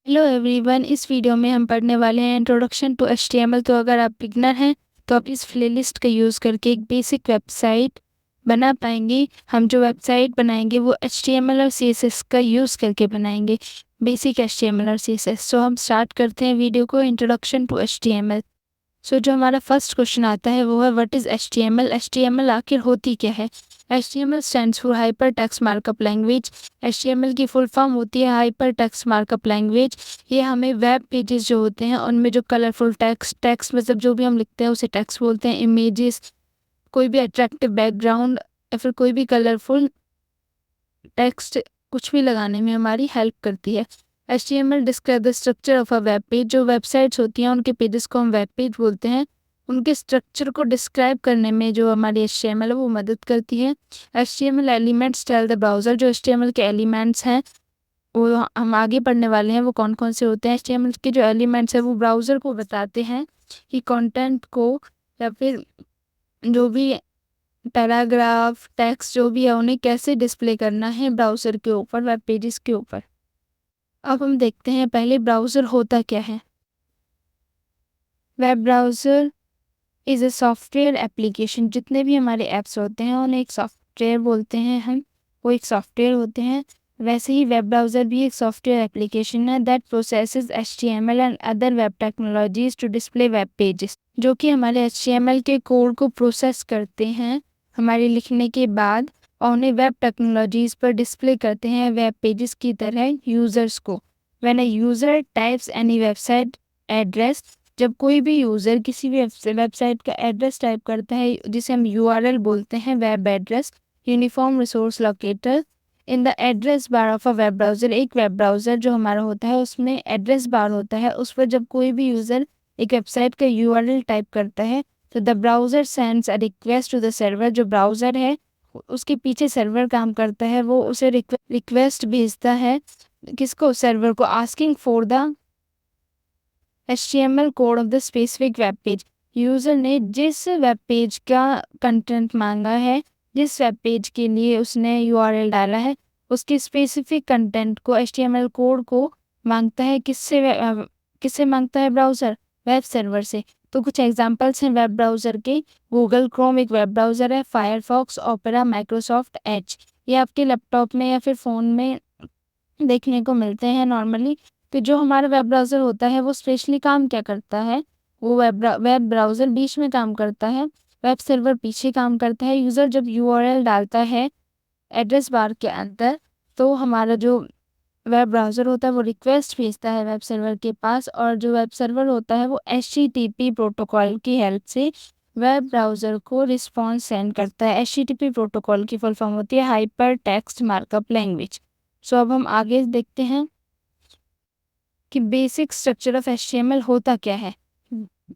Hello everyone, इस video में हम पढ़ने वाले हैं इंट्रोडक्शन टू एचटीएमएल। तो अगर आप बिगनर हैं तो आप इस प्लेलिस्ट का यूज़ करके एक बेसिक वेबसाइट बना पाएंगे। हम जो वेबसाइट बनाएंगे वो एचटीएमएल और सीएसएस का यूज़ करके बनाएंगे, बेसिक एचटीएमएल और सीएसएस। सो हम स्टार्ट करते हैं वीडियो को, इंट्रोडक्शन टू एचटीएमएल। सो जो हमारा फर्स्ट क्वेश्चन आता है वो है व्हाट इज़ एचटीएमएल। एचटीएमएल आखिर होती क्या है। HTML stands for hyper text markup language. HTML की फुल फॉर्म होती है हाइपर टेक्स्ट मार्कअप लैंग्वेज। ये हमें वेब पेजेस जो होते हैं उनमें जो कलरफुल टेक्स्ट मतलब जो भी हम लिखते हैं उसे टेक्स्ट बोलते हैं। इमेजेस, कोई भी अट्रैक्टिव बैकग्राउंड या फिर कोई भी कलरफुल टेक्स्ट कुछ भी लगाने में हमारी हेल्प करती है। HTML describe the structure of a web page. जो वेबसाइट्स होती हैं उनके पेजेस को हम वेब पेज बोलते हैं। उनके स्ट्रक्चर को डिस्क्राइब करने में जो हमारी HTML है वो मदद करती है। HTML elements tell the browser. जो HTML के एलिमेंट्स हैं वो हम आगे पढ़ने वाले हैं, वो कौन कौन से होते हैं। HTML के जो एलिमेंट्स हैं वो ब्राउज़र को बताते हैं कि कंटेंट को या फिर जो भी पैराग्राफ टेक्स्ट जो भी है उन्हें कैसे डिस्प्ले करना है ब्राउज़र के ऊपर, वेब पेजेस के ऊपर। अब हम देखते हैं पहले ब्राउज़र होता क्या है। Web browser is a software application. जितने भी हमारे ऐप्स होते हैं उन्हें एक सॉफ्टवेयर बोलते हैं हम, वो एक सॉफ्टवेयर होते हैं। वैसे ही वेब ब्राउज़र भी एक सॉफ्टवेयर एप्लीकेशन है that processes HTML and other web technologies to display web pages. जो कि हमारे HTML के कोड को प्रोसेस करते हैं हमारे लिखने के बाद और उन्हें वेब टेक्नोलॉजीज पर डिस्प्ले करते हैं वेब पेजेस की तरह यूज़र्स को। When a user types any website address, जब कोई भी यूज़र किसी भी वेबसाइट का एड्रेस टाइप करता है जिसे हम URL बोलते हैं, web address, uniform resource locator in the address bar of a web browser. एक वेब ब्राउज़र जो हमारा होता है उसमें एड्रेस बार होता है, उस पर जब कोई भी यूज़र एक वेबसाइट का URL टाइप करता है तो the browser sends a request to the server. जो ब्राउज़र है उसके पीछे सर्वर काम करता है, वो उसे रिक्वेस्ट भेजता है, किसको, सर्वर को, asking for the HTML code of the specific web page. User ने जिस वेब पेज का कंटेंट मांगा है, जिस वेब पेज के लिए उसने URL डाला है, उसके स्पेसिफिक कंटेंट को, HTML कोड को मांगता है किससे मांगता है ब्राउज़र, वेब सर्वर से। तो कुछ एग्जांपल्स हैं वेब ब्राउज़र के। गूगल क्रोम एक वेब ब्राउज़र है, फायरफॉक्स, ओपेरा, माइक्रोसॉफ्ट एज। ये आपके लैपटॉप में या फिर फ़ोन में देखने को मिलते हैं नॉर्मली। तो जो हमारा वेब ब्राउज़र होता है वो स्पेशली काम क्या करता है, वो वेब ब्राउज़र बीच में काम करता है, वेब सर्वर पीछे काम करता है। यूज़र जब URL डालता है एड्रेस बार के अंदर तो हमारा जो वेब ब्राउज़र होता है वो रिक्वेस्ट भेजता है वेब सर्वर के पास, और जो वेब सर्वर होता है वो HTTP प्रोटोकॉल की हेल्प से वेब ब्राउज़र को रिस्पॉन्स सेंड करता है। HTTP प्रोटोकॉल की फुल फॉर्म होती है हाइपर टेक्स्ट मार्कअप लैंग्वेज। सो अब हम आगे देखते हैं कि बेसिक स्ट्रक्चर ऑफ HTML होता क्या है।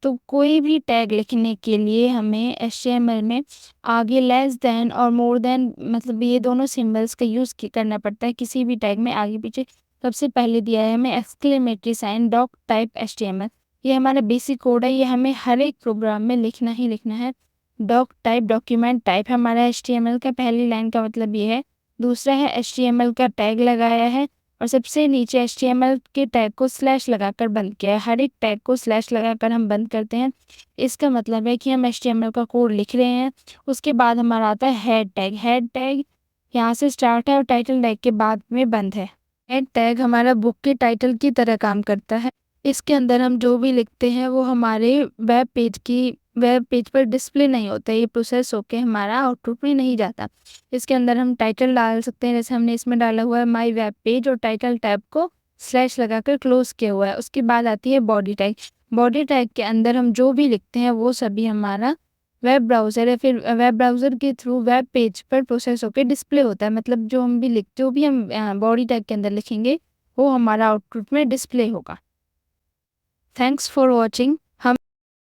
तो कोई भी टैग लिखने के लिए हमें HTML में आगे लेस देन और मोर देन, मतलब ये दोनों सिंबल्स का यूज़ करना पड़ता है किसी भी टैग में, आगे पीछे। सबसे पहले दिया है हमें exclamatory sign doc type HTML। ये हमारा बेसिक कोड है, ये हमें हर एक प्रोग्राम में लिखना ही लिखना है। डॉक टाइप डॉक्यूमेंट टाइप हमारा HTML का पहली लाइन का मतलब ये है। दूसरा है HTML का टैग लगाया है, और सबसे नीचे HTML के टैग को स्लैश लगाकर बंद किया है। हर एक टैग को स्लैश लगाकर हम बंद करते हैं। इसका मतलब है कि हम HTML का कोड लिख रहे हैं। उसके बाद हमारा आता है हेड टैग। हेड टैग यहाँ से स्टार्ट है और टाइटल टैग के बाद में बंद है। हेड टैग हमारा बुक के टाइटल की तरह काम करता है। इसके अंदर हम जो भी लिखते हैं वो हमारे वेब पेज पर डिस्प्ले नहीं होता, ये प्रोसेस होके हमारा आउटपुट में नहीं जाता। इसके अंदर हम टाइटल डाल सकते हैं, जैसे हमने इसमें डाला हुआ है माई वेब पेज, और टाइटल टैब को स्लैश लगाकर क्लोज किया हुआ है। उसके बाद आती है बॉडी टैग। बॉडी टैग के अंदर हम जो भी लिखते हैं वो सभी हमारा वेब ब्राउज़र या फिर वेब ब्राउज़र के थ्रू वेब पेज पर प्रोसेस होकर डिस्प्ले होता है। मतलब जो भी हम बॉडी टैग के अंदर लिखेंगे वो हमारा आउटपुट में डिस्प्ले होगा। Thanks for watching.